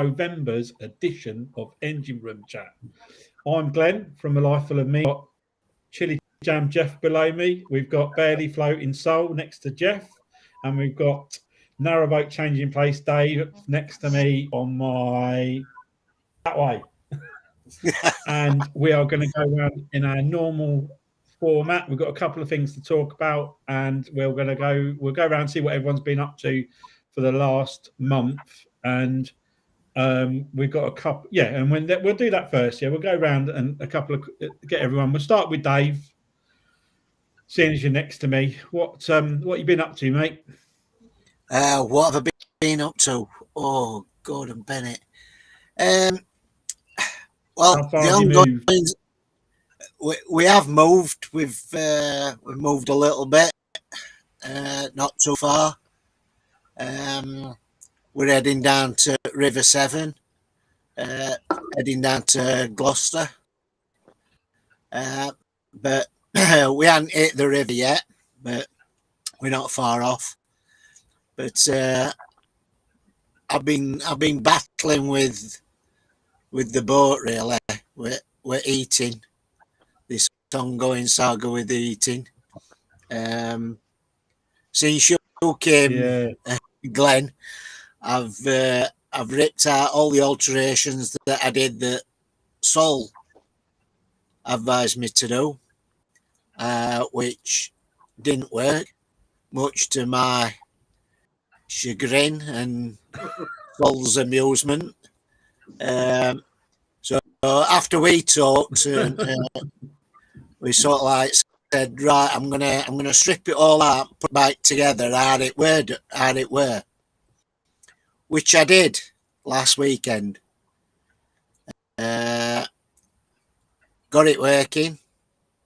November's edition of Engine Room Chat. I'm Glenn from A Life Full of Me. Got Chili Jam Jeff below me. We've got Barely Floating Soul next to Jeff, and we've got Narrowboat Changing Place Dave next to me on my that way. And we are going to go around in our normal format. We've got a couple of things to talk about, and we'll go around and see what everyone's been up to for the last month. And we've got a couple, and we'll do that first. Yeah, we'll go around and a couple of get everyone. We'll start with Dave, seeing as you're next to me. What you been up to, mate? What have I been up to? Oh, Gordon Bennett. Well, How far the have you ongoing moved? we have moved. We've moved a little bit, not too far. We're heading down to River Severn, heading down to Gloucester. But we haven't hit the river yet, but we're not far off. But I've been battling with the boat really. We're eating this ongoing saga with the eating. Since you came, Glenn, I've ripped out all the alterations that I did that Sol advised me to do, which didn't work, much to my chagrin and Sol's amusement. So after we talked, we sort of like said, right, I'm gonna strip it all out, put it back together, how it were, which I did last weekend. Got it working.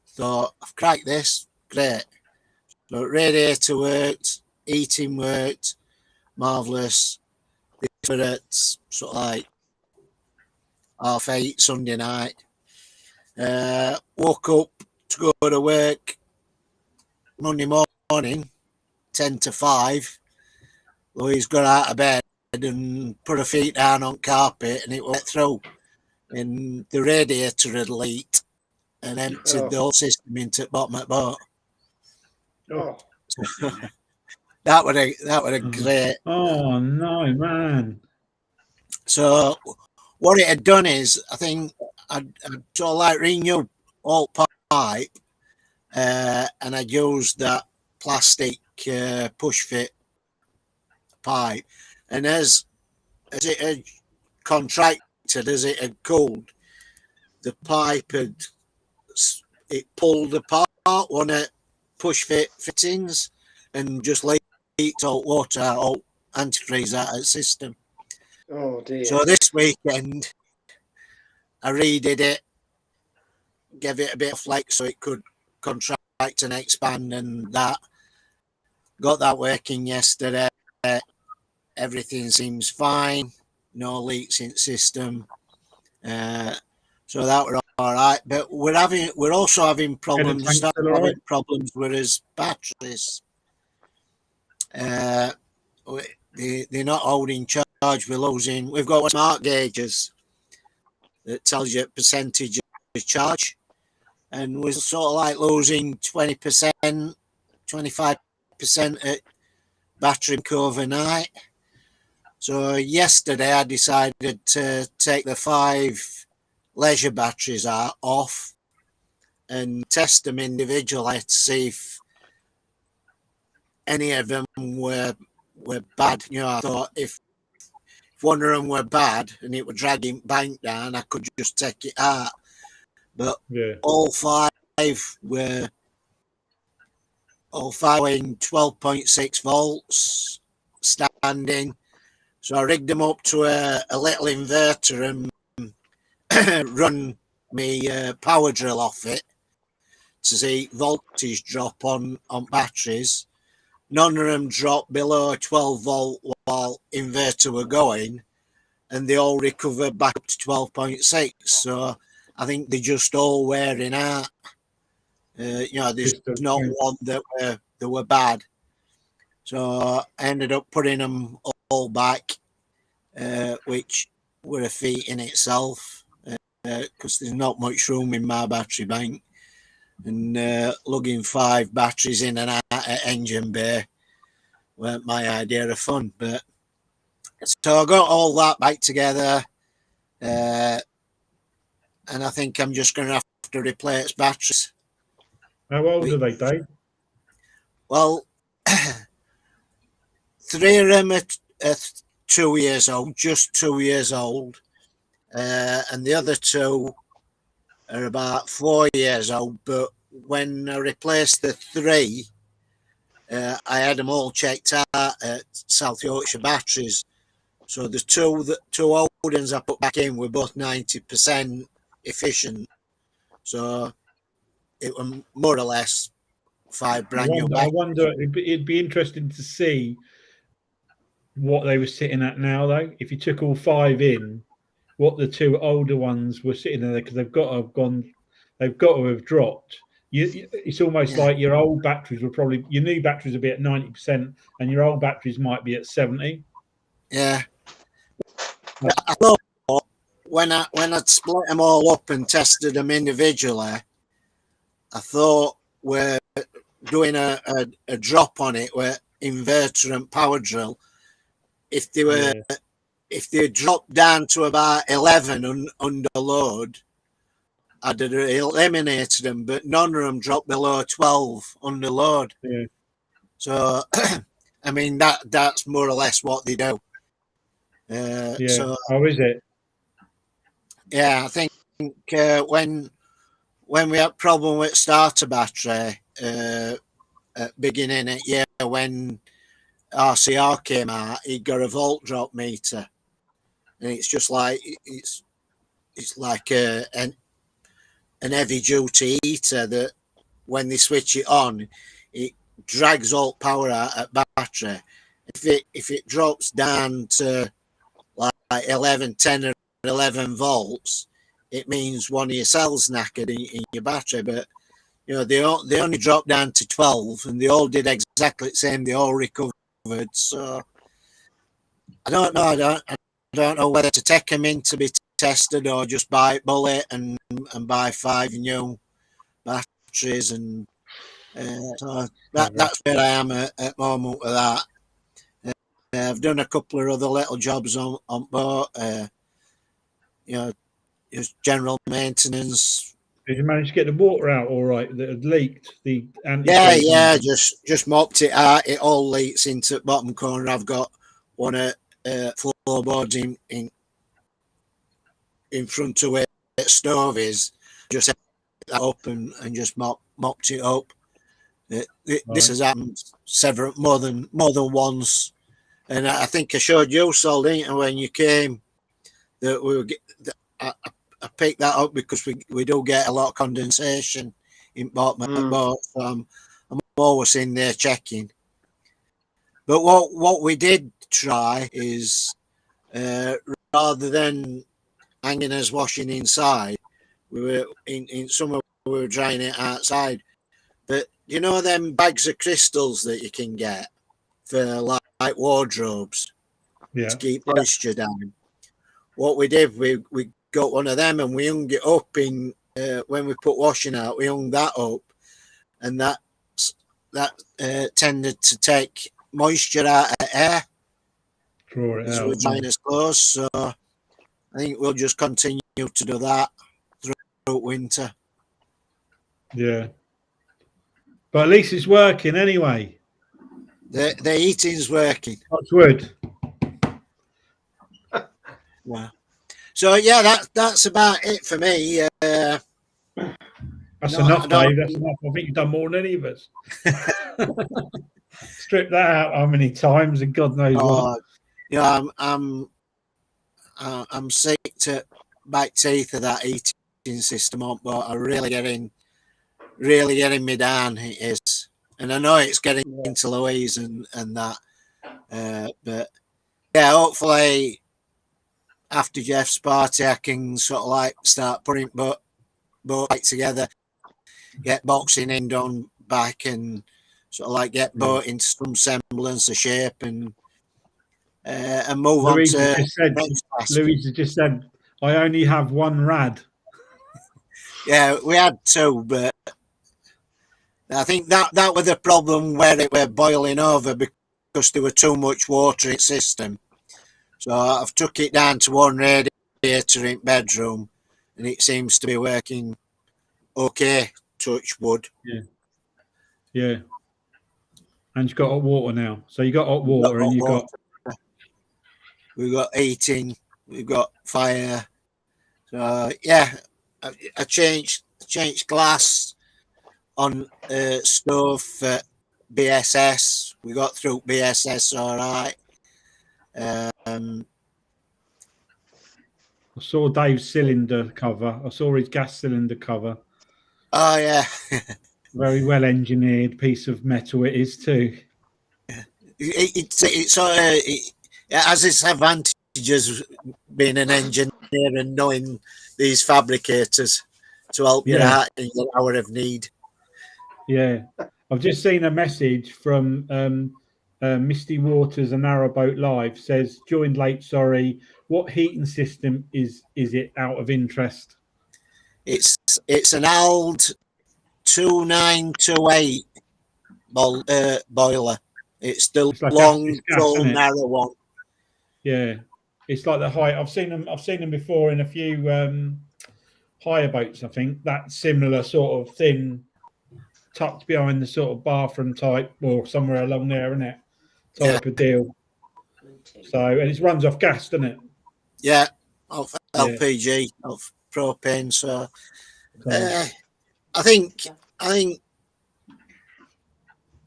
Thought I've cracked this, great. So radiator worked, eating worked, marvellous. This were at sort of like 8:30 Sunday night. Woke up to go to work Monday morning, 10 to 5. Louise got out of bed and put her feet down on carpet and it went through. And the radiator had leaked and emptied the whole system into the bottom of the boat. That would have great. Oh no, man! So what it had done is, I think I'd sort of like renew all pipe, and I'd used that plastic push fit pipe, and as it had contracted, as it had cooled, the pipe it pulled apart one of push fit fittings and just leaked all water out, all antifreeze out of the system. Oh dear. So this weekend I redid it, gave it a bit of flex so it could contract and expand, and that got that working yesterday. Everything seems fine, no leaks in the system. So that were all right, but we're also having problems. Problems with his batteries. They're not holding charge. We've got smart gauges that tells you percentage of charge, and we're sort of like losing 20%, 25% at battery overnight. So yesterday I decided to take the 5 leisure batteries off and test them individually to see if any of them were bad. You know, I thought if one of them were bad and it were dragging bank down, I could just take it out. But all 5 were in 12.6 volts standing. So I rigged them up to a little inverter and run me power drill off it to see voltage drop on batteries. None of them dropped below 12 volt while inverter were going, and they all recovered back up to 12.6. So I think they're just all wearing out. There's not one that were bad. So I ended up putting them all back, which were a feat in itself, because there's not much room in my battery bank, and lugging 5 batteries in and out at engine bay weren't my idea of fun. But so I got all that back together, and I think I'm just going to have to replace batteries. How old are they, Dave? Well, 3 of them are 2 years old, just 2 years old, and the other 2 are about 4 years old. But when I replaced the 3, I had them all checked out at South Yorkshire Batteries. So the 2 old ones I put back in were both 90% efficient. So it was more or less 5 brand new I batteries. wonder it'd be interesting to see what they were sitting at now, though. If you took all 5 in, what the 2 older ones were sitting there, because they've got to have gone, they've got to have dropped. It's almost like your old batteries were probably, your new batteries will be at 90%, and your old batteries might be at 70. Yeah. I thought when I'd split them all up and tested them individually, I thought we're doing a drop on it with inverter and power drill. If they dropped down to about 11 under load, I'd have eliminated them, but none of them dropped below 12 under load. Yeah. So, I mean, that's more or less what they do. So, how is it? Yeah, I think when we had problem with starter battery at beginning of year, when RCR came out, he got a volt drop meter, and it's just like it's like an heavy duty heater that when they switch it on, it drags all power out at battery. If it drops down to like 10 or 11 volts, it means one of your cells knackered in your battery. But you know, they only dropped down to 12, and they all did exactly the same. They all recovered. So I don't know. I don't know whether to take them in to be tested or just buy bullet and buy 5 new batteries. And so that's where I am at the moment with that. I've done a couple of other little jobs on boat. You know, just general maintenance. Did you manage to get the water out all right that had leaked? Yeah, just mopped it out. It all leaks into the bottom corner. I've got one floorboards in front of where the stove is. Just set that up and just mopped it up. This has happened more than once, and I think I showed you, Sol, didn't I, when you came, that we were. I picked that up because we do get a lot of condensation in boat. So I'm always in there checking. But what we did try is rather than hanging us washing inside, we were in summer we were drying it outside. But you know them bags of crystals that you can get for like wardrobes to keep moisture down. What we did, we got one of them and we hung it up in when we put washing out, we hung that up, and that tended to take moisture out of air as we're drying us close. So I think we'll just continue to do that throughout winter. Yeah, but at least it's working anyway. The heating's working. That's good. Yeah. So yeah, that's about it for me. That's enough, Dave. That's enough. I think you've done more than any of us. Strip that out how many times, and God knows what. Yeah, I'm sick to back teeth of that heating system on, but I'm really getting me down. It is, and I know it's getting into Louise and that. But yeah, hopefully after Jeff's party, I can sort of like start putting both back together, get boxing in done back, and sort of like get boat into some semblance of shape, and and move on Louise has to just said, next class. Louise has just said, I only have one rad. Yeah, we had two, but I think that was the problem where it were boiling over because there were too much water in the system. So I've took it down to one radiator in bedroom, and it seems to be working okay. Touch wood. Yeah. Yeah. And you've got hot water now. So you got hot water and you got. We've got heating. We've got fire. So yeah, I changed glass on stove for BSS. We got through BSS all right. I saw Dave's cylinder cover. I saw his gas cylinder cover. Oh yeah. Very well engineered piece of metal it is too. It has its advantages being an engineer and knowing these fabricators to help you out in your hour of need. Yeah, I've just seen a message from Misty Waters and Narrowboat Live. Says joined late. Sorry, what heating system is it? Out of interest, it's an old 2928 boiler. It's the like long, gas, tall, narrow one. Yeah, it's like the height. I've seen them before in a few hire boats. I think that similar sort of thing, tucked behind the sort of bathroom type or somewhere along there, isn't it? Type of deal. So, and it runs off gas, doesn't it? Yeah, off LPG, off propane. So, I think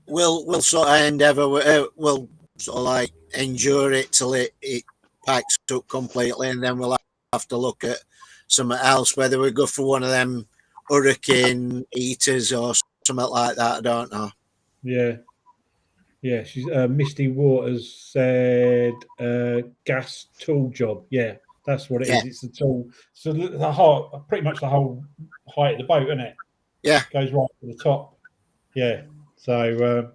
we'll sort of endeavour. We'll sort of like endure it till it packs up completely, and then we'll have to look at something else. Whether we go for one of them hurricane heaters or something like that, I don't know. Yeah. Yeah, she's Misty Waters said gas tool job. Yeah, that's what it is. It's a tool. So the whole, pretty much the whole height of the boat, isn't it? Yeah, goes right to the top. Yeah. So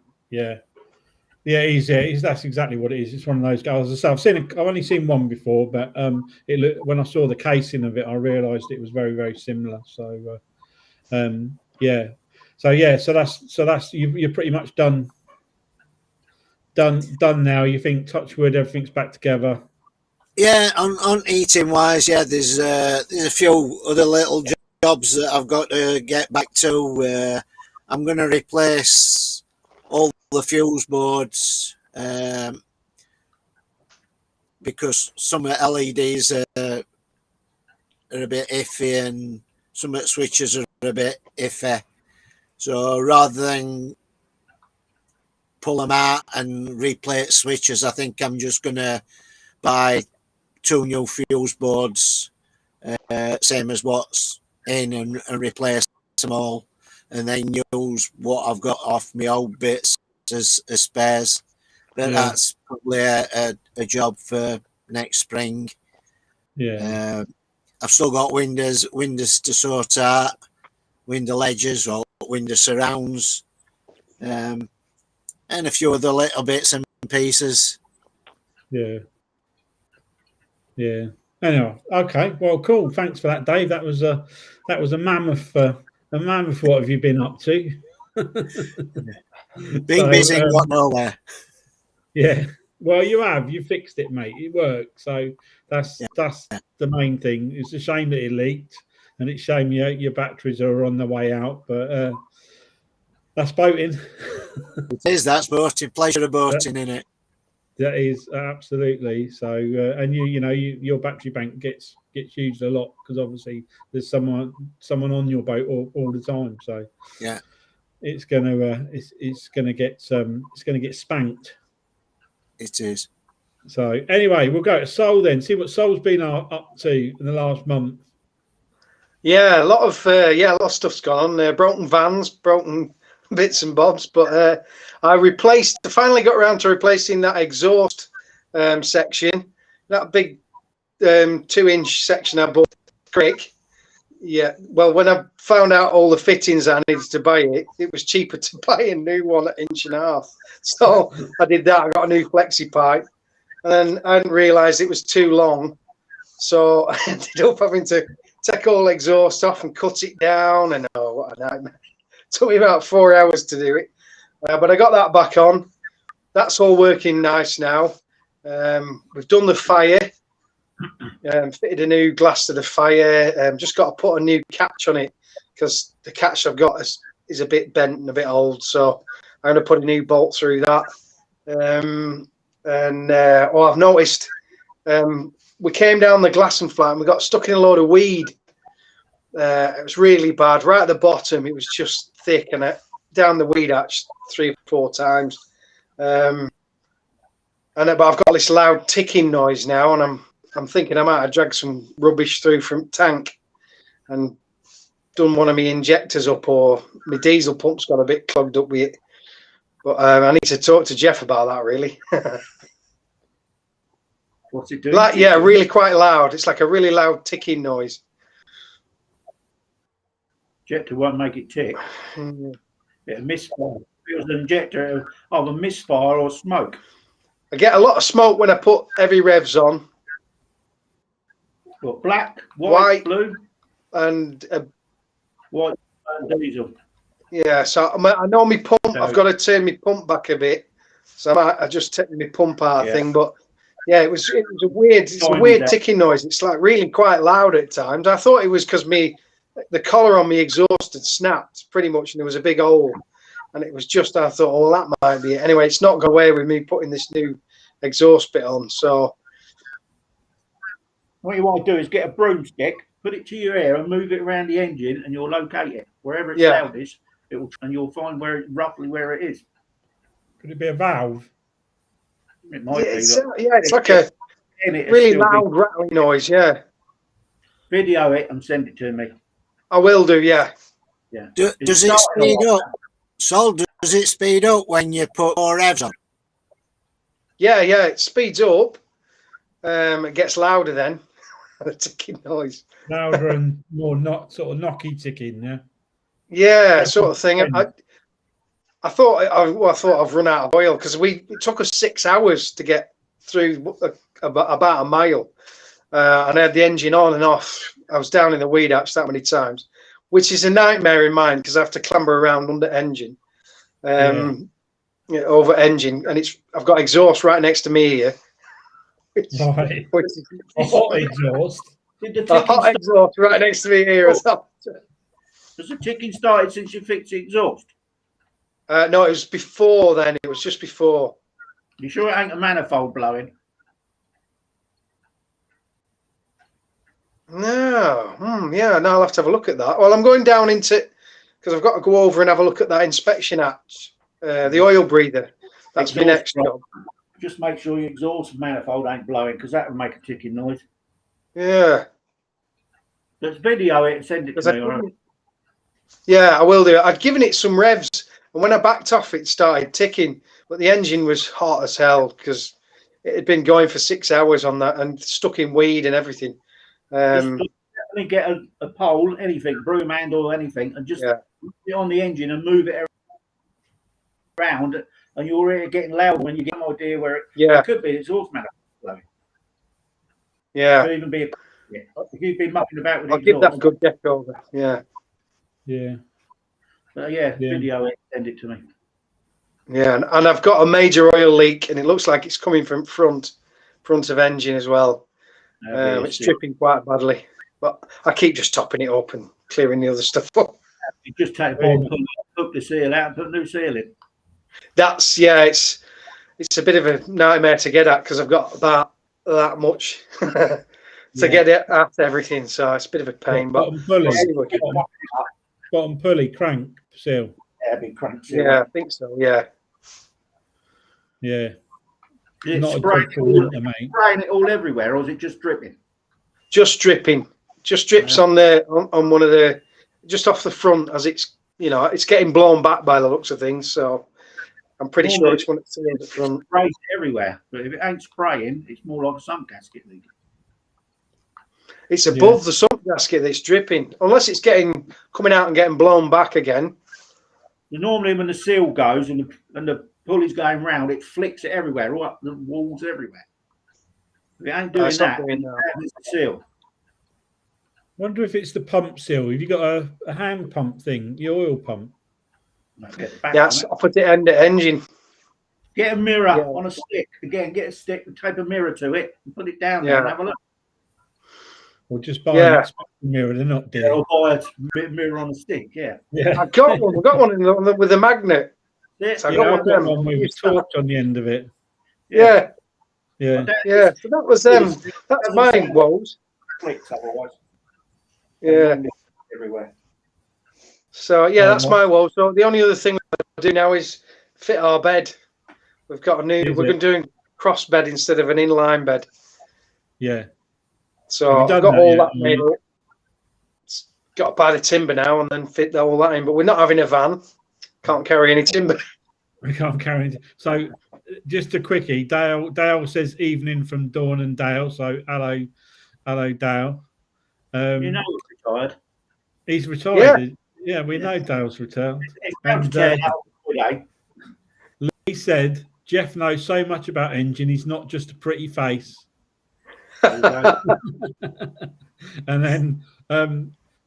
that's exactly what it is. It's one of those guys. As I say, I've only seen one before, but when I saw the casing of it, I realised it was very, very similar. So So that's you're pretty much done now. You think, touch wood, everything's back together? Yeah, on eating wise, yeah, there's a few other little jobs that I've got to get back to. I'm going to replace all the fuse boards because some LEDs are a bit iffy and some switches are a bit iffy. So rather than pull them out and replace switches, I think I'm just going to buy 2 new fuse boards, same as what's in, and replace them all, and then use what I've got off my old bits as spares. But that's probably a job for next spring. Yeah. I've still got windows to sort out, window ledges or window surrounds, and a few other little bits and pieces. Yeah. Anyway, okay. Well, cool. Thanks for that, Dave. That was a mammoth. What have you been up to? Being busy and got nowhere. Yeah. Well, you fixed it, mate. It worked. So that's the main thing. It's a shame that it leaked, and it's a shame your batteries are on the way out. But that's boating. It is. That's boating. Pleasure of boating, in it. That is absolutely so. And your battery bank gets used a lot because obviously there's someone on your boat all the time. So yeah, it's gonna get spanked. It is. So anyway, we'll go to Sol then. See what Sol's been up to in the last month. Yeah, a lot of stuff's gone on. Broken vans, broken bits and bobs, but I finally got around to replacing that exhaust section, that big 2-inch section I bought quick. Yeah, well, when I found out all the fittings I needed to buy, it was cheaper to buy a new one at 1.5 inches. So I did that. I got a new flexi pipe, and then I hadn't realised it was too long, so I ended up having to take all the exhaust off and cut it down. And oh, what a nightmare! It took me about 4 hours to do it, but I got that back on. That's all working nice now. We've done the fire, fitted a new glass to the fire. Just got to put a new catch on it because the catch I've got is a bit bent and a bit old. So I'm going to put a new bolt through that. I've noticed we came down the glassing flat and we got stuck in a load of weed. It was really bad. Right at the bottom, it was just thick, and down the weed hatch 3 or 4 times. But I've got this loud ticking noise now, and I'm thinking I might have dragged some rubbish through from tank and done one of my injectors up, or my diesel pump's got a bit clogged up with it. But I need to talk to Jeff about that, really. What's it doing? Yeah, really quite loud. It's like a really loud ticking noise. Injector won't make it tick. It'll misfire. If it was an injector, of a misfire or smoke. I get a lot of smoke when I put heavy revs on. What, black, white, blue? And white and diesel. Yeah, so I know my pump. So, I've got to turn my pump back a bit, so I just take my pump out thing. But yeah, it was a weird ticking noise. It's like really quite loud at times. I thought it was because the collar on my exhaust had snapped pretty much, and there was a big hole. And it was just, I thought, oh, that might be it. Anyway, it's not gone away with me putting this new exhaust bit on. So what you want to do is get a broomstick, put it to your ear, and move it around the engine, and you'll locate it wherever it's loudest. And you'll find roughly where it is. Could it be a valve? It might be. It's like a really loud rattling noise. Yeah. Video it and send it to me. I will do. Yeah. Yeah. Does it speed up? Sol, does it speed up when you put more revs on? Yeah, it speeds up. It gets louder then. The ticking noise. Louder and more not sort of knocky ticking, yeah. Yeah, sort of thing. I thought I've run out of oil because it took us 6 hours to get through about a mile, and I had the engine on and off. I was down in the weed hatch that many times, which is a nightmare in mine because I have to clamber around under engine, over engine, and I've got exhaust right next to me here. Right. A hot exhaust. A hot exhaust right next to me here as well. Has the ticking started since you fixed the exhaust? No, it was before then. It was just before. You sure it ain't a manifold blowing? No. No, I'll have to have a look at that. Well, I'm going down into, because I've got to go over and have a look at that inspection hatch, the oil breather. That's my next job. Just make sure your exhaust manifold ain't blowing, because that would make a ticking noise. Yeah. Let's video it and send it to me, all right? Yeah, I will do. I'd given it some revs, and when I backed off, it started ticking. But the engine was hot as hell because it had been going for 6 hours on that and stuck in weed and everything. Definitely get a pole, anything, broom handle or anything, and just put it on the engine and move it around, and you're already getting loud when you get an idea where it could be exhaust manifold blowing. Yeah. It could even be if you've been mucking about with I'll give that a good check over. Yeah. Yeah. Video it, send it to me. Yeah, and I've got a major oil leak, and it looks like it's coming from front of engine as well. It's dripping quite badly, but I keep just topping it up and clearing the other stuff up. You just take the hook the seal out and put a new seal in. That's it's a bit of a nightmare to get at because I've got that much to get it at everything, so it's a bit of a pain. Bottom pulley crank seal. Yeah, big crank seal. Yeah, I think so. Yeah. Yeah. Is Not it spraying it all everywhere, or is it just dripping? Just dripping. Just drips on one of the, just off the front as it's getting blown back by the looks of things. So I'm pretty sure it's one of the front. Sprays everywhere, but if it ain't spraying, it's more like a sump gasket leak. It's above the sump gasket that's dripping, unless it's coming out and getting blown back again. Normally, when the seal goes and the pulley's going round, it flicks it everywhere, all up the walls everywhere. If it ain't doing it's not that, doing that. it's the seal. Wonder if it's the pump seal. Have you got a hand pump thing, the oil pump? Might get the back Yes, on it. I put it in the engine. Get a mirror Yeah. on a stick. Again, get a stick and tape a mirror to it and put it down Yeah. there and have a look. Or just buy Yeah. an expensive mirror? They're not dear. Or buy a mirror on a stick. Yeah. Yeah. I got one. I got one with a magnet. So I got Yeah, one I've of got them. one with a torch on the end of it. Yeah, Yeah. yeah. So that was that's mine, woes. Clicks otherwise. Yeah. Everywhere. So yeah, Oh, that's what? my woe. So the only other thing I do now is fit our bed. We've got a new. Is We're it? going to do cross bed instead of an inline bed. Yeah. So Have you I've done got all yet? that made up. Got to buy the timber now and then fit all that in. But we're not having a van. Can't carry any timber. We can't carry it. So, just a quickie. Dale says evening from Dawn and Dale. So, hello, Dale. You know he's retired. He's retired. Yeah, we know Dale's retired. And Lee said Jeff knows so much about engine. He's not just a pretty face. And then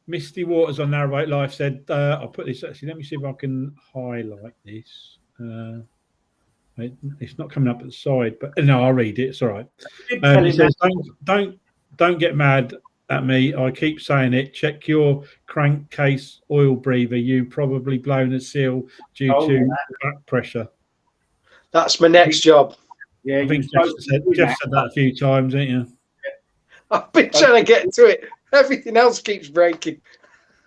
Misty Waters on Narrowboat Life said, I'll put this actually. Let me see if I can highlight this. It's not coming up at the side, but no, I'll read it. It's all right. He says, don't get mad at me. I keep saying it. Check your crankcase oil breather. You probably blown a seal due to back pressure. That's my next job. Yeah, I think Jeff said that a few times, ain't you? I've been trying to get to it. Everything else keeps breaking.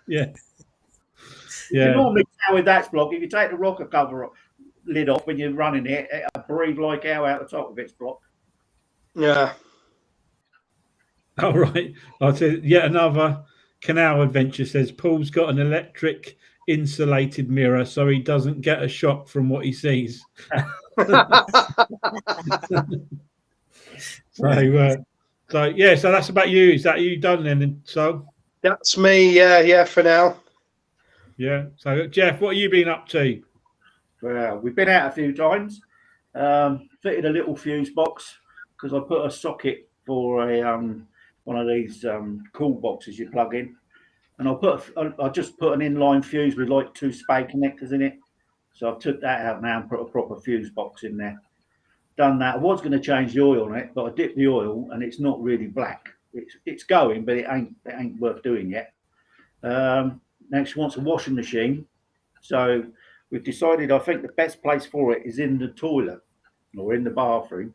Yeah. You normally tell with that block, if you take the rocker cover lid off when you're running it, it'll breathe like hell out the top of its block. Yeah. All right. I'll say yet another canal adventure says Paul's got an electric insulated mirror so he doesn't get a shock from what he sees. So that's about you. Is that you done then? So that's me. Yeah, for now. Yeah. So Jeff, what have you been up to? Well, we've been out a few times. Fitted a little fuse box because I put a socket for a one of these cool boxes you plug in, and I just put an inline fuse with like 2 spade connectors in it. So I took that out now and put a proper fuse box in there. Done that. I was going to change the oil on it, but I dipped the oil and it's not really black. It's going, but it ain't worth doing yet. Next, she wants a washing machine. So we've decided I think the best place for it is in the toilet or in the bathroom.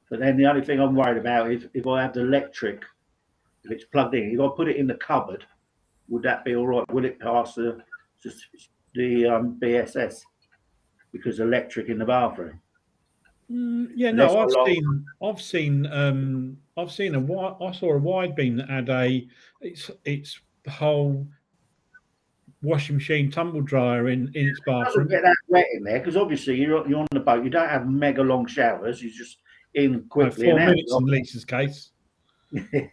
But then the only thing I'm worried about is if I have the electric, if it's plugged in, if I put it in the cupboard, would that be all right? Will it pass the BSS? Because electric in the bathroom. Yeah, no, I saw a wide beam that had it's the whole washing machine tumble dryer in its bathroom. It doesn't get that wet in there because obviously you're on the boat. You don't have mega long showers. You just in quickly. 4 minutes in Lisa's case. Yeah.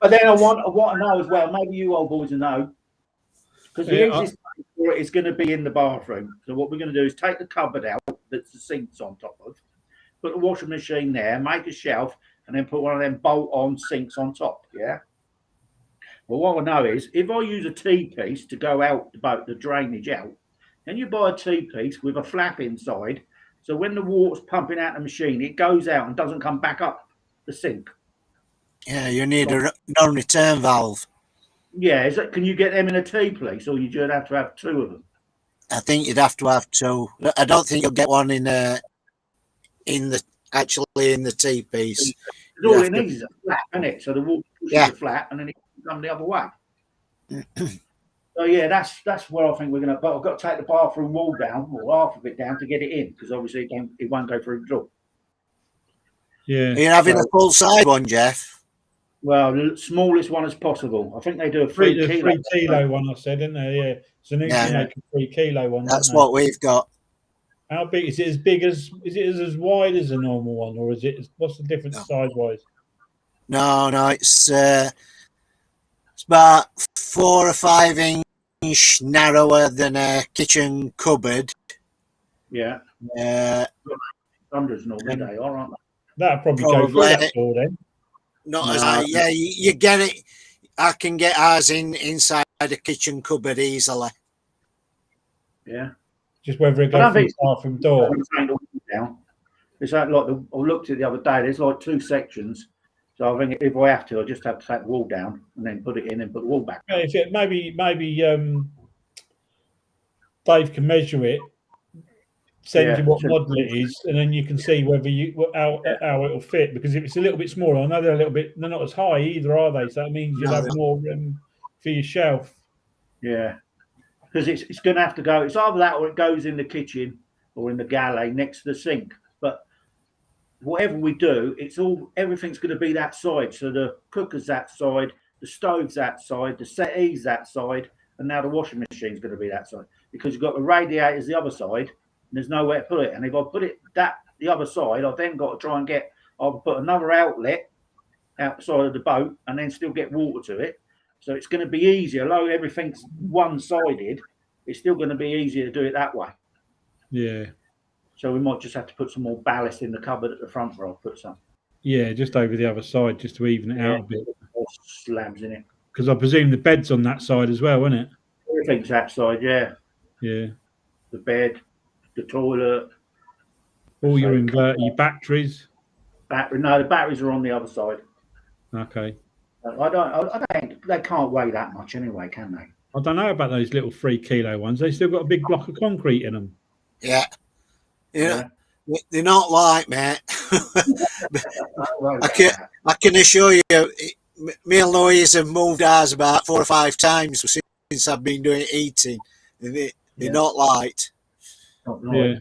But then what I know as well. Maybe you old boys will know because the easiest thing for it is going to be in the bathroom. So what we're going to do is take the cupboard out that the sink's on top of, put the washing machine there, make a shelf, and then put one of them bolt-on sinks on top. Yeah. Well, what I know is if I use a T-piece to go out the boat, the drainage out, then you buy a T-piece with a flap inside. So when the water's pumping out the machine, it goes out and doesn't come back up the sink. Yeah, you need a non-return valve. Yeah, can you get them in a T-piece, or you just have to have 2 of them? I think you'd have to have 2. I don't think you'll get one in the T-piece. All it needs is a flap, isn't it? So the water pushes the flap, and then it can come the other way. So yeah, that's where I think we're gonna. But I've got to take the bathroom wall down, or half of it down, to get it in, because obviously it won't go through the door. Yeah. Are you having a full side one, Jeff? Well, the smallest one as possible. I think they do a 3 kilo one. I said, didn't they? Yeah. So new to make a 3 kilo one. That's what we've got. How big is it? As big as as wide as a normal one, or is it? What's the difference size wise? No, it's about 4 or 5 inch narrower than a kitchen cupboard. Yeah. Hundreds normally they are, aren't they? That'll probably go through that door then. Not as high. Yeah, you get it. I can get ours inside the kitchen cupboard easily. Yeah. Just whether it goes through the bathroom door. It's like I looked at the other day. There's like 2 sections. So I think if I have to, I just have to take the wall down and then put it in and put the wall back. Yeah, maybe Dave can measure it, send you what model it is, and then you can see whether how it'll fit. Because if it's a little bit smaller, I know they're not as high either, are they? So that means you'll have more room for your shelf. Yeah, because it's going to have to go. It's either that or it goes in the kitchen or in the galley next to the sink. But whatever we do, everything's going to be that side. So the cooker's that side, the stove's that side, the settee's that side, and now the washing machine's going to be that side. Because you've got the radiators the other side, and there's nowhere to put it. And if I put it the other side, I've then got to try and I'll put another outlet outside of the boat and then still get water to it. So it's going to be easier. Although everything's one-sided, it's still going to be easier to do it that way. Yeah. So we might just have to put some more ballast in the cupboard at the front where I'll put some. Yeah, just over the other side, just to even it out a bit. More slabs in it. Because I presume the bed's on that side as well, isn't it? Everything's that side, yeah. Yeah. The bed, the toilet. All your inverter, your batteries. No, the batteries are on the other side. Okay. I don't. They can't weigh that much anyway, can they? I don't know about those little 3 kilo ones. They still got a big block of concrete in them. Yeah. They're not light, mate. I can assure you, me and Louise have moved ours about 4 or 5 times since I've been doing eating. They're not light. Yeah.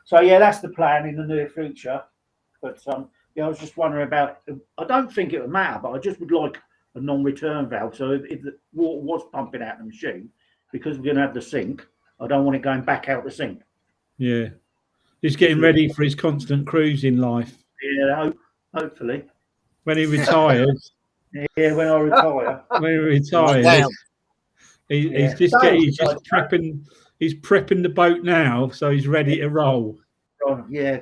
So that's the plan in the near future. But I was just wondering about. I don't think it would matter, but I just would like a non-return valve. So if the water was pumping out the machine, because we're going to have the sink, I don't want it going back out the sink. Yeah. He's getting ready for his constant cruising life. Yeah, hopefully. When he retires. Yeah, when I retire. When he retires. He's just prepping. He's prepping the boat now, so he's ready to roll. Yeah,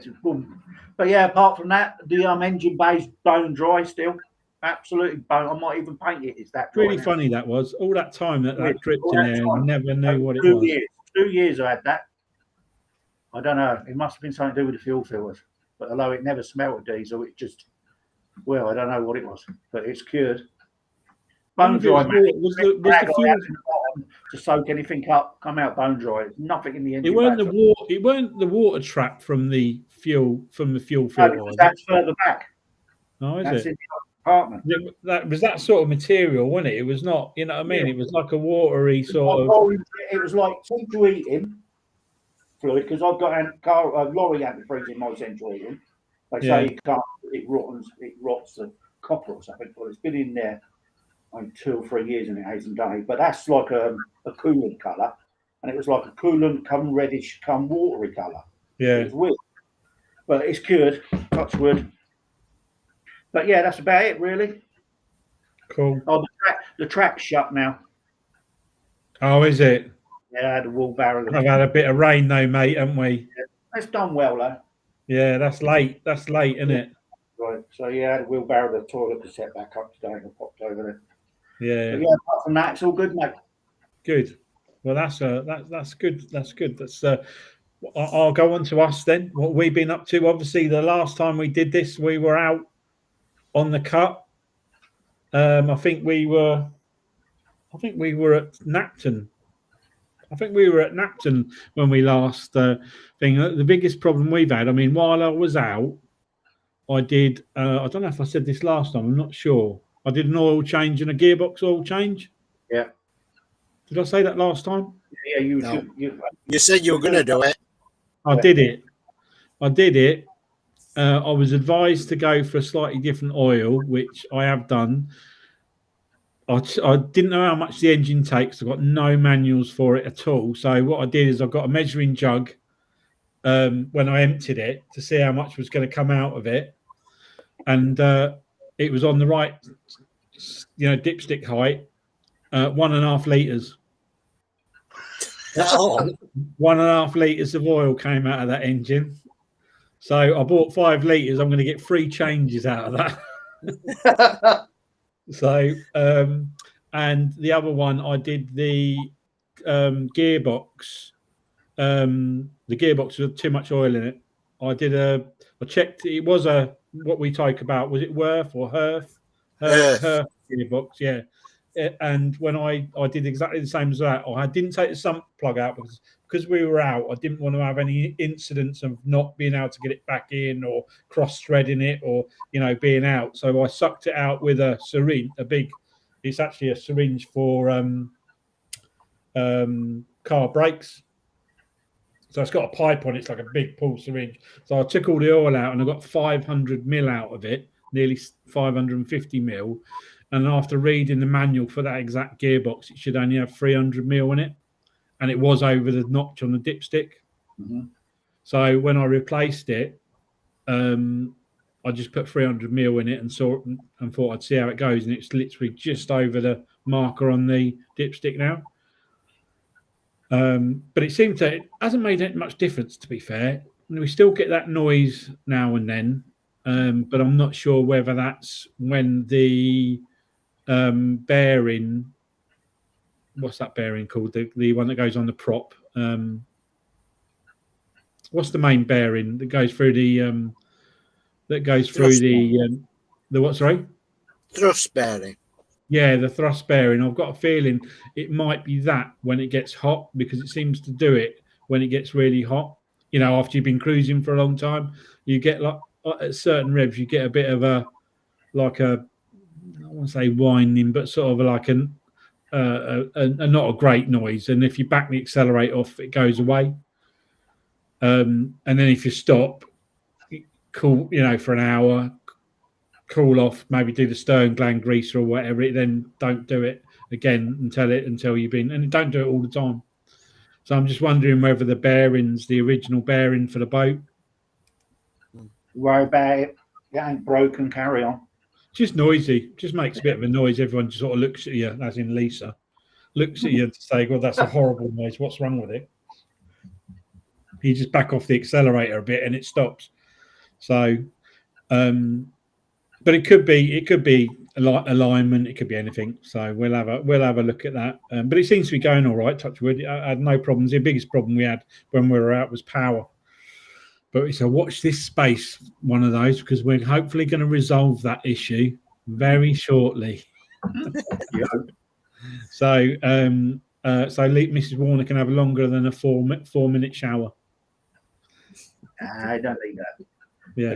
but apart from that, the engine bay's bone dry still. Absolutely bone. I might even paint it. It's that dry really now. Funny that was. All that time that dripped in there, and never knew what it was. 2 years I had that. I don't know. It must have been something to do with the fuel filters. But although it never smelled of diesel, it just, I don't know what it was. But it's cured. Bone dry, was the fuel to soak anything up, come out bone dry. Nothing in the engine. It weren't the water trap from the fuel filter. No, that's further back. Oh, is that's it? In the apartment. That was that sort of material, wasn't it? It was not, you know what I mean? Yeah. It was like a watery sort of. It was like central heating fluid, because I've got a lorry antifreeze in my central heating. They say you can't, it rots the copper or something. Well, it's been in there 2 or 3 years and it hasn't done it. But that's like a coolant colour, and it was like a coolant come reddish, come watery colour. Yeah, it's weird, but it's cured. Touch wood. But that's about it, really. Cool. Oh, the track's shut now. Oh, is it? Yeah, I had a wheelbarrow. I've had a bit of rain though, mate, haven't we? Yeah, it's done well though. Yeah, that's late. That's late, isn't it? Right. So I had a wheelbarrow, the toilet was set back up today and I popped over there. Yeah. But apart from that, it's all good, mate. Good. Well, that's good. That's good. That's I'll go on to us then. What we've been up to. Obviously, the last time we did this, we were out on the cut. I think we were at Napton. I think we were at Napton when we last thing. The biggest problem we've had, I mean, while I was out, I did, I don't know if I said this last time, I'm not sure. I did an oil change and a gearbox oil change. Yeah. Did I say that last time? Yeah, you said you were going to do it. I did it. I was advised to go for a slightly different oil, which I have done. I didn't know how much the engine takes. I've got no manuals for it at all. So what I did is I got a measuring jug when I emptied it to see how much was going to come out of it. And it was on the right, dipstick height, 1.5 litres. 1.5 litres of oil came out of that engine. So I bought 5 litres. I'm going to get 3 changes out of that. So, and the other one, I did the gearbox. The gearbox with too much oil in it. I checked. It was what we talk about. Was it Worth or Herf? Herf gearbox, yeah. And when I did exactly the same as that, I didn't take the sump plug out because we were out. I didn't want to have any incidents of not being able to get it back in or cross threading it or being out. So I sucked it out with a syringe, it's actually a syringe for car brakes. So it's got a pipe on it. It's like a big pull syringe. So I took all the oil out and I got 500 mil out of it, nearly 550 mil. And after reading the manual for that exact gearbox, it should only have 300 mil in it. And it was over the notch on the dipstick. Mm-hmm. So when I replaced it, I just put 300 mil in it and thought I'd see how it goes. And it's literally just over the marker on the dipstick now. But it seems that it hasn't made that much difference, to be fair. We still get that noise now and then, but I'm not sure whether that's when the bearing, what's that bearing called? The one that goes on the prop. What's the main bearing that goes through the what? Sorry, thrust bearing. Yeah, the thrust bearing. I've got a feeling it might be that when it gets hot, because it seems to do it when it gets really hot. After you've been cruising for a long time, you get like at certain revs, you get a bit of I want to say whining, but sort of like a not a great noise. And if you back the accelerator off, it goes away. And then if you stop, cool, for an hour, cool off, maybe do the stern gland greaser or whatever, then don't do it again until you've been, and don't do it all the time. So I'm just wondering whether the bearings, the original bearing for the boat, worry about it. It ain't broken. Carry on. Just noisy, just makes a bit of a noise. Everyone just sort of looks at you, as in Lisa, looks at you to say, "Well, that's a horrible noise. What's wrong with it?" You just back off the accelerator a bit and it stops. So, but it could be alignment. It could be anything. So we'll have a look at that. But it seems to be going all right. Touch wood. I had no problems. The biggest problem we had when we were out was power. But it's a watch this space, one of those, because we're hopefully going to resolve that issue very shortly. So Mrs. Warner can have longer than a 4-minute shower. I don't think that. Yeah,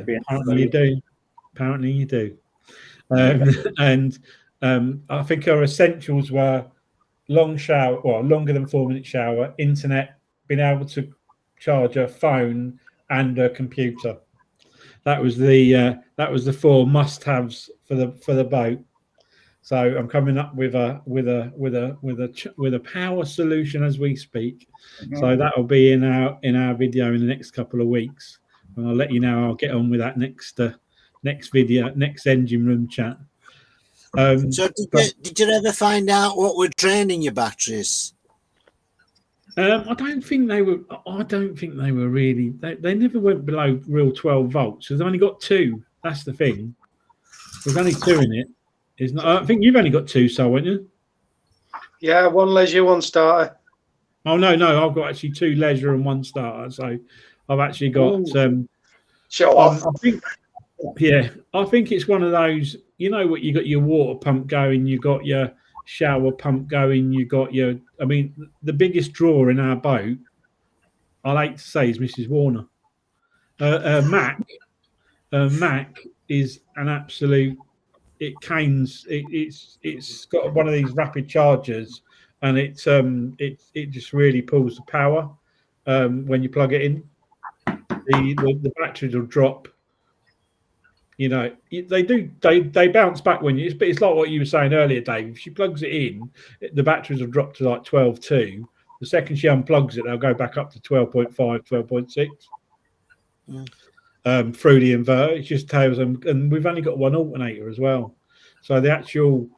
apparently you do. And I think our essentials were long shower, well, longer than 4-minute shower, internet, being able to charge a phone and a computer. That was the 4 must-haves for the boat. So I'm coming up with a power solution as we speak. Mm-hmm. So that will be in our video in the next couple of weeks, and I'll let you know. I'll get on with that next video, next engine room chat. So did you ever find out what were draining your batteries? I don't think they were really. They never went below real 12 volts. They've only got 2. That's the thing. There's only 2 in it. I think you've only got 2, so haven't you? Yeah, 1 leisure, 1 starter. Oh no, I've got actually 2 leisure and 1 starter. So I've actually got. Show off. I think it's one of those. You know what? You got your water pump going. You got your shower pump going. You got your. I mean, the biggest draw in our boat, I hate to say, is Mrs. Warner. Mac is an absolute. It's got one of these rapid chargers, and it just really pulls the power when you plug it in. The batteries will drop. They bounce back when you. It's like what you were saying earlier, Dave. If she plugs it in, the batteries will drop to like 12.2. The second she unplugs it, they'll go back up to 12.5, 12.6. Through the inverter. It just tells them, and we've only got 1 alternator as well. So the actual,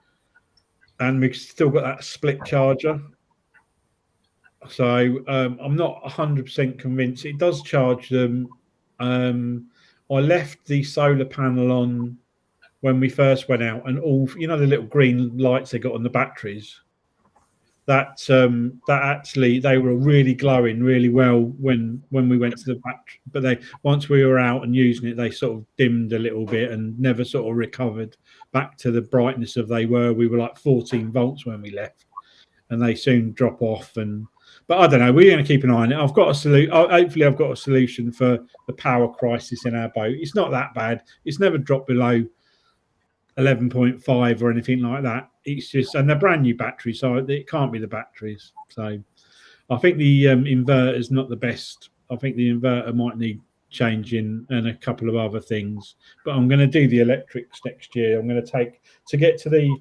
and we've still got that split charger. So I'm not 100% convinced. It does charge them I left the solar panel on when we first went out, and all the little green lights they got on the batteries. That actually they were really glowing really well when we went to the battery, but once we were out and using it, they sort of dimmed a little bit and never sort of recovered back to the brightness of they were. We were like 14 volts when we left, and they soon drop off. But I don't know. We're going to keep an eye on it. I've got a solution. Hopefully, I've got a solution for the power crisis in our boat. It's not that bad. It's never dropped below 11.5 or anything like that. It's just, and they're brand new batteries, so it can't be the batteries. So I think the inverter is not the best. I think the inverter might need changing and a couple of other things. But I'm going to do the electrics next year. I'm going to take to get to the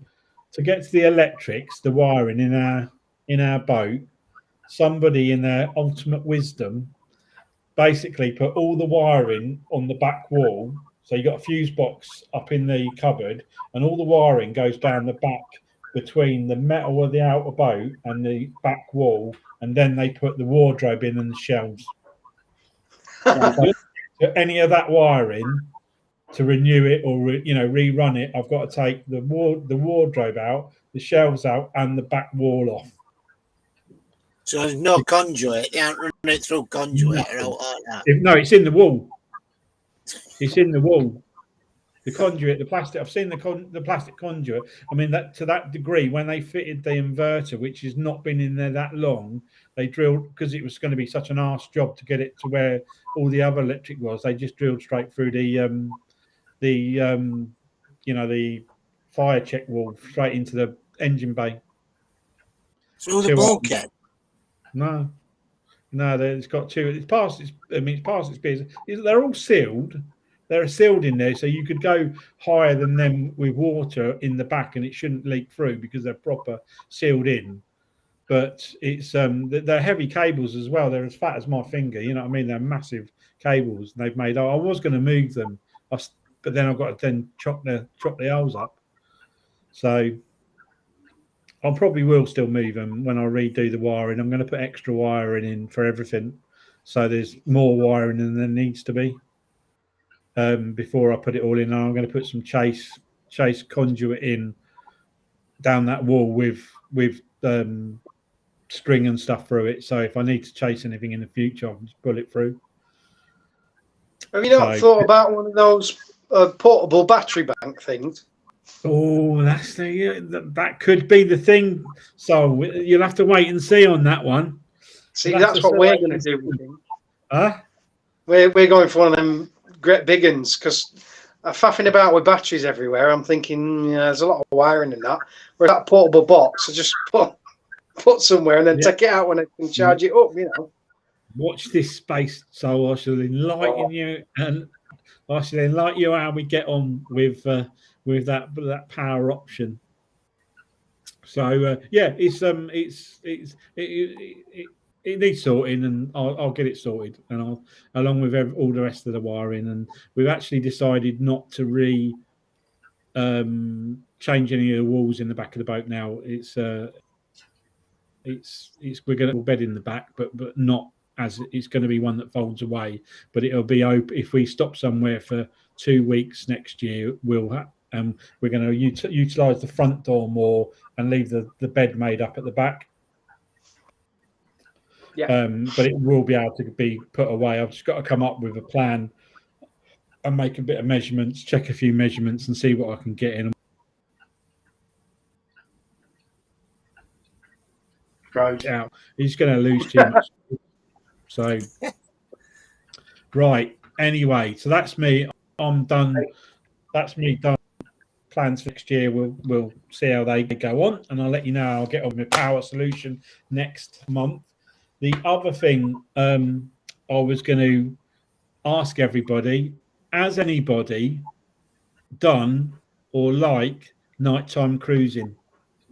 electrics, the wiring in our boat. Somebody in their ultimate wisdom basically put all the wiring on the back wall. So you got a fuse box up in the cupboard, and all the wiring goes down the back between the metal of the outer boat and the back wall, and then they put the wardrobe in and the shelves. So any of that wiring to renew it or rerun it, I've got to take the wardrobe out, the shelves out, and the back wall off. So there's no conduit. You can't run it through conduit or out like that. No, it's in the wall. It's in the wall. The conduit, the plastic. I've seen the plastic conduit. I mean, that to that degree, when they fitted the inverter, which has not been in there that long, they drilled, because it was going to be such an arse job to get it to where all the other electric was. They just drilled straight through the fire check wall straight into the engine bay. Through the bulkhead? No, it's got two. It's past its spears. They're all sealed. They're sealed in there, so you could go higher than them with water in the back, and it shouldn't leak through because they're proper sealed in. But it's they're heavy cables as well. They're as fat as my finger. You know what I mean? They're massive cables. They've made. I was going to move them, but then I've got to then chop the holes up. So I probably will still move them when I redo the wiring. I'm going to put extra wiring in for everything, so there's more wiring than there needs to be. Before I put it all in, I'm going to put some chase conduit in down that wall with string and stuff through it. So if I need to chase anything in the future, I can just pull it through. Have you not thought about one of those portable battery bank things? Oh, that could be the thing. So you'll have to wait and see on that one. See, that's what we're going to do. Huh? We're going for one of them great big ones, because I'm faffing about with batteries everywhere. I'm thinking there's a lot of wiring in that. Where that portable box, I just put somewhere and then take it out when I can charge it up. Watch this space, so I shall enlighten you, and I shall enlighten you how we get on with that power option. So it needs sorting, and I'll get it sorted, and along with all the rest of the wiring. And we've actually decided not to change any of the walls in the back of the boat now. We're going to bed in the back, but not as it's going to be one that folds away. But it'll be open if we stop somewhere for 2 weeks next year. We're going to utilize the front door more and leave the bed made up at the back. Yeah. But it will be able to be put away. I've just got to come up with a plan and make a bit of measurements, check a few measurements, and see what I can get in. Out. He's going to lose too much. So, right. Anyway, so that's me. I'm done. That's me done. Plans for next year. We'll see how they go on, and I'll let you know. I'll get on my power solution next month. The other thing I was going to ask everybody: has anybody done or like nighttime cruising?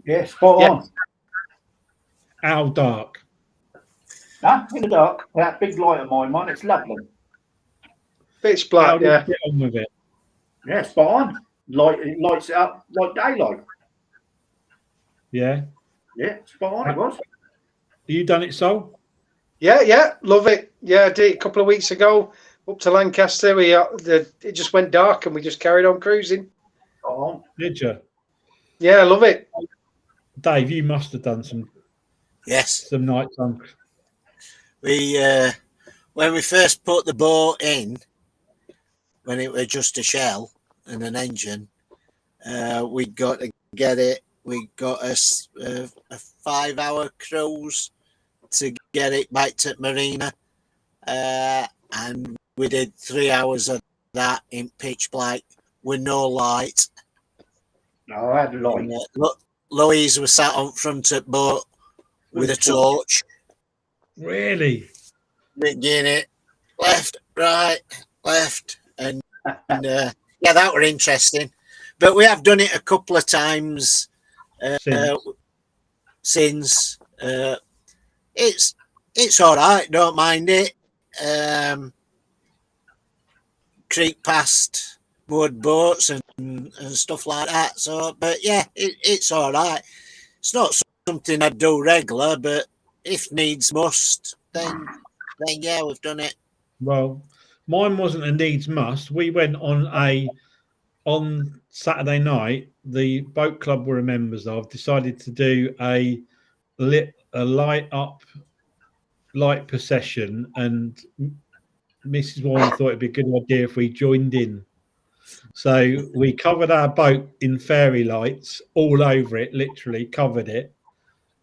Yes, spot on. How dark? In the dark. That big light of mine, man. It's lovely. Pitch black. How did you get on with it? Yeah, spot on. It lights it up like daylight. Yeah. Yeah, spot on. It was. Have you done it, Sol? Yeah, love it. Yeah, I did it a couple of weeks ago. up to Lancaster. It just went dark and we just carried on cruising. Oh, Did you? Yeah, I love it. Dave, you must have done some Yes. nights on. We when we first put the boat in, when it was just a shell and an engine, we got to get it. We got a 5-hour cruise to get it back to Marina, and we did 3 hours of that in pitch black with no light. no, I had a light. Louise was sat on front of the boat with a torch, Really? rigging it left, right, left, and yeah, that were interesting. But we have done it a couple of times since. It's all right. Don't mind it. Creek past moored boats and stuff like that. So, but yeah, it's all right. It's not something I do regular, but if needs must, then yeah, we've done it. Well, mine wasn't a needs must. We went on Saturday night. The boat club we're members of decided to do a light procession, and Mrs. Warner thought it'd be a good idea if we joined in. So we covered our boat in fairy lights all over it, literally covered it.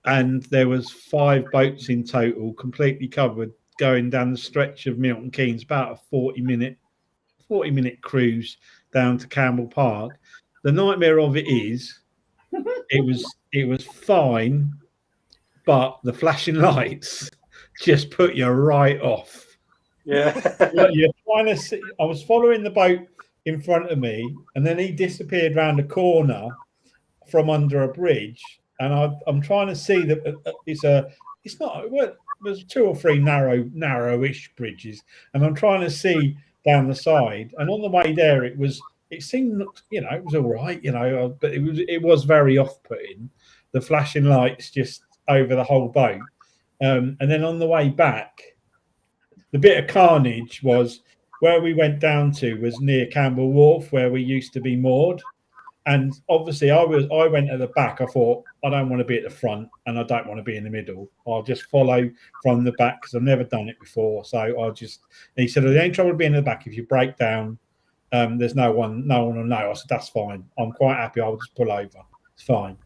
And there was 5 boats in total, completely covered, going down the stretch of Milton Keynes, about a 40-minute cruise down to Campbell Park. The nightmare of it is, it was fine, but the flashing lights just put you right off. Yeah. You're trying to see. I was following the boat in front of me, and then he disappeared around a corner from under a bridge, and I'm trying to see that it's not. Well, there's 2 or 3 narrowish bridges, and I'm trying to see down the side. And on the way there, it seemed, it was all right, but it was very off-putting. The flashing lights just over the whole boat, and then on the way back, the bit of carnage was where we went down to was near Campbell Wharf, where we used to be moored. And obviously, I went at the back. I thought, I don't want to be at the front, and I don't want to be in the middle. I'll just follow from the back because I've never done it before. So he said, the only trouble being in the back, if you break down, there's no one will know. I said, that's fine. I'm quite happy. I'll just pull over. It's fine.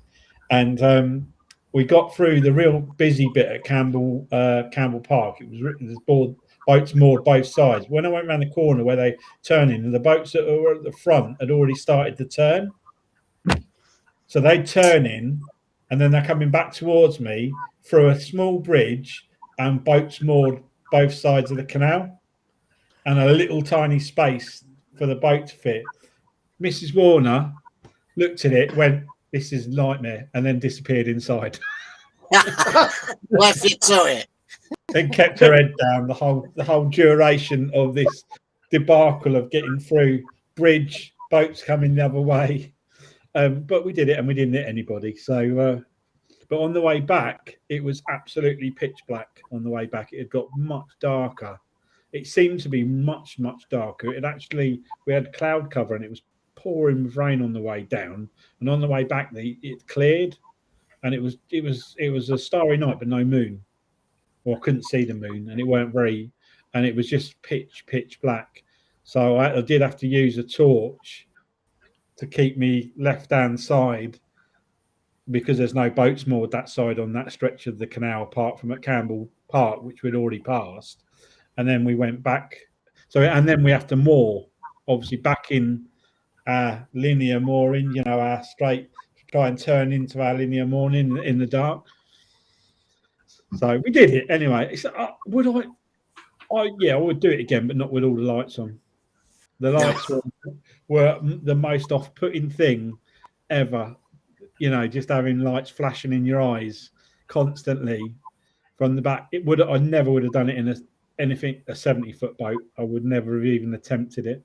And we got through the real busy bit at Campbell Park. It was boats moored both sides. When I went around the corner where they turn in, and the boats that were at the front had already started to turn. So they turn in, and then they're coming back towards me through a small bridge and boats moored both sides of the canal, and a little tiny space for the boat to fit. Mrs. Warner looked at it, went, "This is a nightmare," and then disappeared inside. Left it to it. And kept her head down the whole duration of this debacle of getting through bridge, boats coming the other way. But we did it, and we didn't hit anybody. So, but on the way back, it was absolutely pitch black. On the way back, it had got much darker. It seemed to be much, much darker. We had cloud cover, and it was pouring with rain on the way down. And on the way back, it cleared, and it was a starry night, but no moon. Well, I couldn't see the moon, and it was just pitch black. So I did have to use a torch to keep me left-hand side, because there's no boats moored that side on that stretch of the canal, apart from at Campbell Park, which we'd already passed. And then we went back. And then we have to moor, obviously back in our linear mooring, our straight, try and turn into our linear mooring in the dark. So we did it anyway. Would I would do it again, but not with all the lights on. The lights were the most off-putting thing ever. Just having lights flashing in your eyes constantly from the back. I never would have done it in a 70-foot boat. I would never have even attempted it,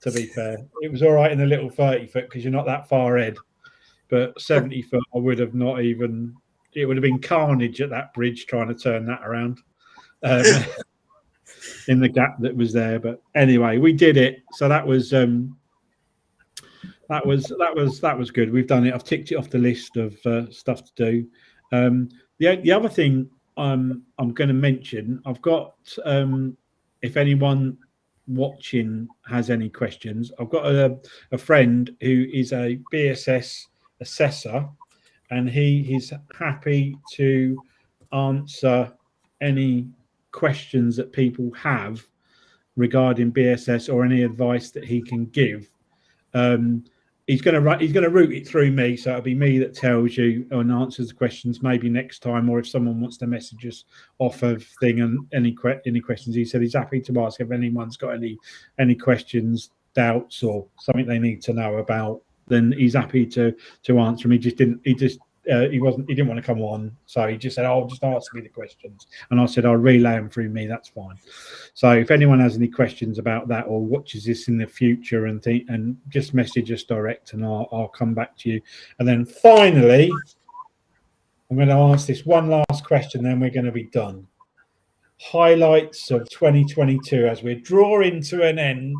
to be fair. It was all right in a little 30-foot because you're not that far ahead. But 70-foot, I would have not even... It would have been carnage at that bridge trying to turn that around. in the gap that was there. But anyway, we did it. So that was good. We've done it. I've ticked it off the list of stuff to do. The other thing I'm going to mention, I've got if anyone watching has any questions, I've got a friend who is a BSS assessor, and he is happy to answer any questions that people have regarding BSS or any advice that he can give. He's going to route it through me, so it'll be me that tells you and answers the questions maybe next time, or if someone wants to message us off of thing and any questions. He said he's happy to ask if anyone's got any questions, doubts, or something they need to know about. Then he's happy to answer them. He didn't want to come on, so he just said, "Oh, just ask me the questions," and I said, "I'll relay them through me. That's fine." So if anyone has any questions about that or watches this in the future and just message us direct, and I'll come back to you. And then finally, I'm going to ask this one last question, then we're going to be done. Highlights of 2022 as we're drawing to an end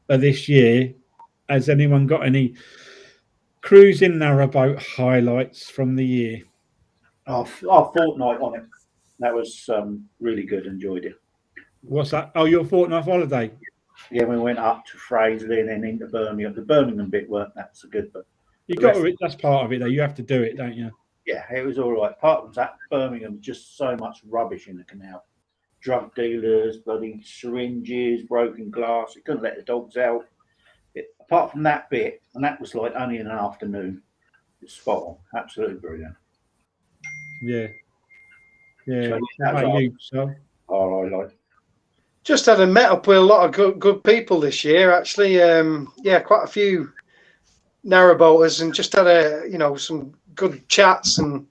of this year. Has anyone got any cruising narrowboat highlights from the year? Our fortnight on it. That was really good. Enjoyed it. What's that? Oh, your fortnight holiday? Yeah, we went up to Fraserley and then into Birmingham. The Birmingham bit weren't that so good, but that's part of it though. You have to do it, don't you? Yeah, it was all right. Apart from that, Birmingham, just so much rubbish in the canal. Drug dealers, bloody syringes, broken glass. It couldn't let the dogs out. Apart from that bit, and that was like only in an afternoon. It's spot on. Absolutely brilliant. Yeah. So, how about you, so? All right, Just had a met up with a lot of good people this year, actually. Quite a few narrowboaters, and just had some good chats and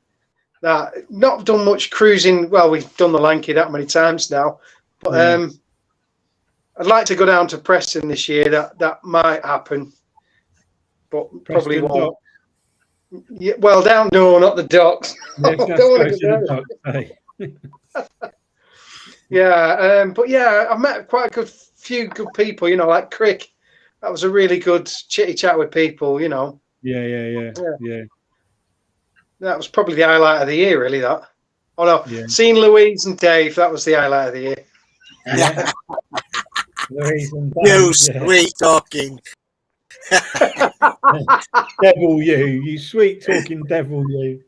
that. Not done much cruising. Well, we've done the Lanky that many times now, but I'd like to go down to Preston this year. That might happen, but probably Preston won't. Dock. Yeah, well, down no, not the docks. Yes, Don't want to go the docks, hey. Yeah, but yeah, I met quite a few good people. Like Crick. That was a really good chitty chat with people. Yeah. That was probably the highlight of the year, really. That. Oh no, Yeah. seeing Louise and Dave. That was the highlight of the year. Yeah. Louise and Dave, You sweet talking. devil, you sweet talking devil, you.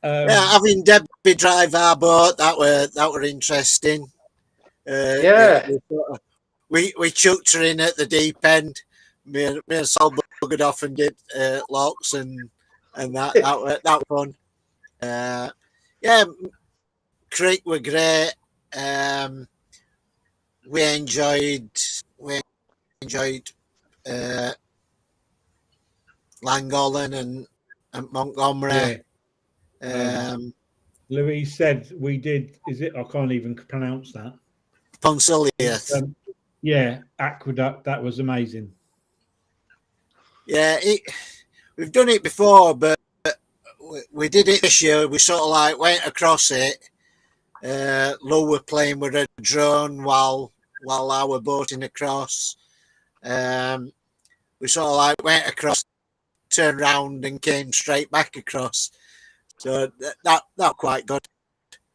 Having Debbie drive our boat, that were interesting. We chucked her in at the deep end. Me and Sol buggered off and did locks and that fun. Creek were great. We enjoyed Llangollen and Montgomery. Yeah. Louise said we did. Is it? I can't even pronounce that. Ponsilius. Aqueduct. That was amazing. Yeah, we've done it before, but we did it this year. We sort of like went across it. Lou were playing with a drone while I were boating across. We sort of like went across, turned around, and came straight back across. So that quite good.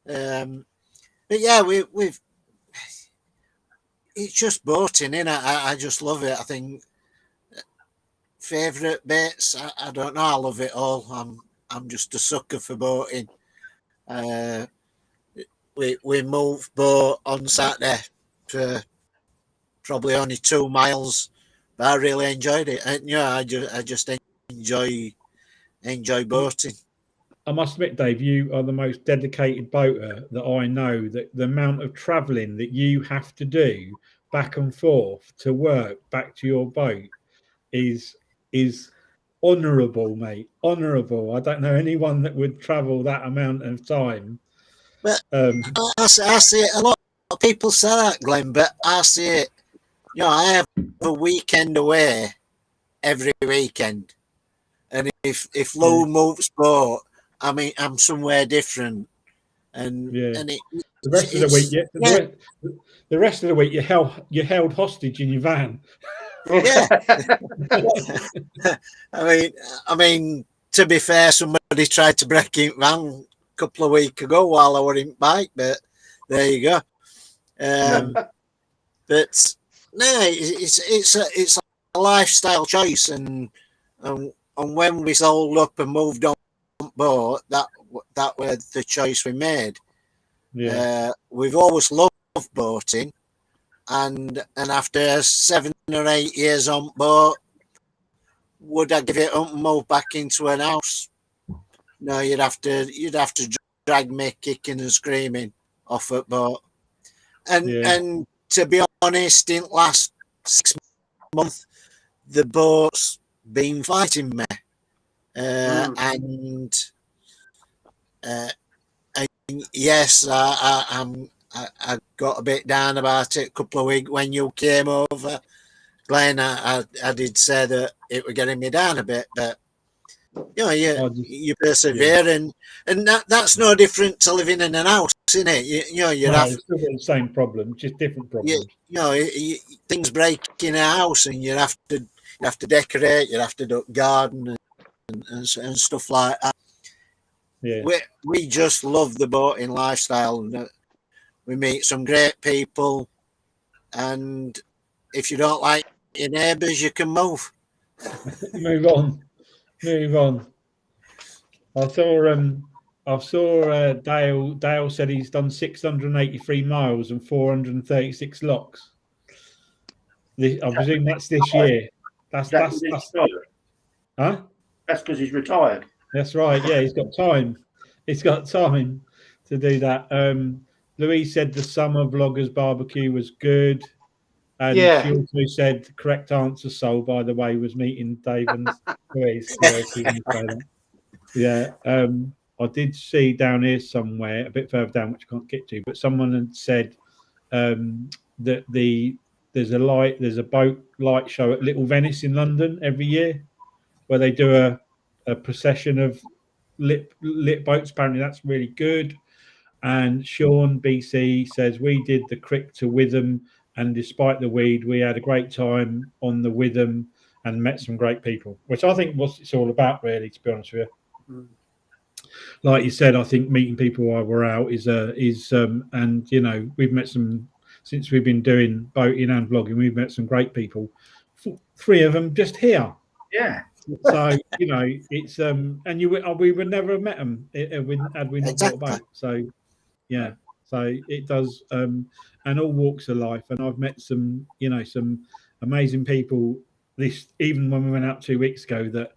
But yeah, we've. It's just boating, innit? I just love it. I think favourite bits. I don't know. I love it all. I'm just a sucker for boating. We moved boat on Saturday for probably only 2 miles, but I really enjoyed it. And I just enjoy boating. I must admit, Dave, you are the most dedicated boater that I know. That the amount of travelling that you have to do back and forth to work, back to your boat, is honourable, mate. Honourable. I don't know anyone that would travel that amount of time. But I see it. A lot of people say that, Glenn, but I see it. I have a weekend away every weekend, and if Lou moves boat, I mean, I'm somewhere different, and Yeah. and The rest of the week, yeah. the rest of the week, you're held hostage in your van. Yeah. I mean, to be fair, somebody tried to break in van a couple of weeks ago while I were in bike, but there you go. But no, it's a lifestyle choice, and when we sold up and moved on boat, that was the choice we made. Yeah. We've always loved boating, and after 7 or 8 years on boat, would I give it up and move back into an house? No, you'd have to drag me kicking and screaming off at boat. And to be honest, in the last 6 months, the boat's been fighting me, and yes, I got a bit down about it a couple of weeks when you came over, Glenn. I did say that it was getting me down a bit, but you persevere, and that's no different to living in an house, isn't it? You're still got the same problem, just different problems. Things break in a house, and you have to decorate, you have to do garden and stuff like that. Yeah, we just love the boating lifestyle, and we meet some great people, and if you don't like your neighbours, you can move. Move on. I saw Dale said he's done 683 miles and 436 locks. I presume that's this year. That's huh? That's because he's retired. That's right. Yeah, he's got time. He's got time to do that. Louise said the summer vloggers barbecue was good. And she also said the correct answer, Sol, by the way, was meeting Dave and Louise. Yeah. I did see down here somewhere, a bit further down, which I can't get to, but someone had said that there's a boat light show at Little Venice in London every year, where they do a procession of lit boats. Apparently, that's really good. And Sean BC says we did the Crick to Witham, and despite the weed, we had a great time on the Witham and met some great people, which I think what it's all about, really. To be honest with you, like you said, I think meeting people while we're out is and we've met some since we've been doing boating and vlogging. We've met some great people. 3 of them just here. Yeah. So it's and we would never have met them had we not bought a boat. So yeah, so it does, and all walks of life. And I've met some amazing people. Even when we went out 2 weeks ago, that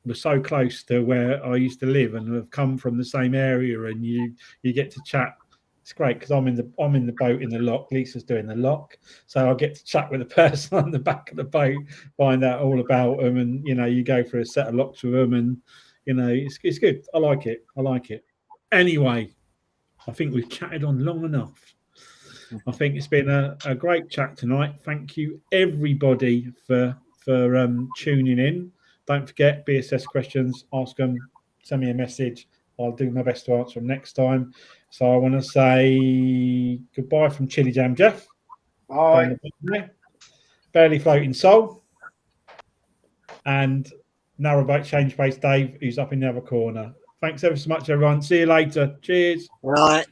were so close to where I used to live and have come from the same area, and you get to chat. It's great because I'm in the boat in the lock. Lisa's doing the lock, so I get to chat with the person on the back of the boat, find out all about them, and you go for a set of locks with them, and it's good. I like it. Anyway, I think we've chatted on long enough. I think it's been a great chat tonight. Thank you everybody for tuning in. Don't forget BSS questions. Ask them. Send me a message. I'll do my best to answer them next time. So I want to say goodbye from Chili Jam Jeff. Bye. Barely Floating Soul. And Narrowboat Change Base Dave, who's up in the other corner. Thanks ever so much, everyone. See you later. Cheers. Right.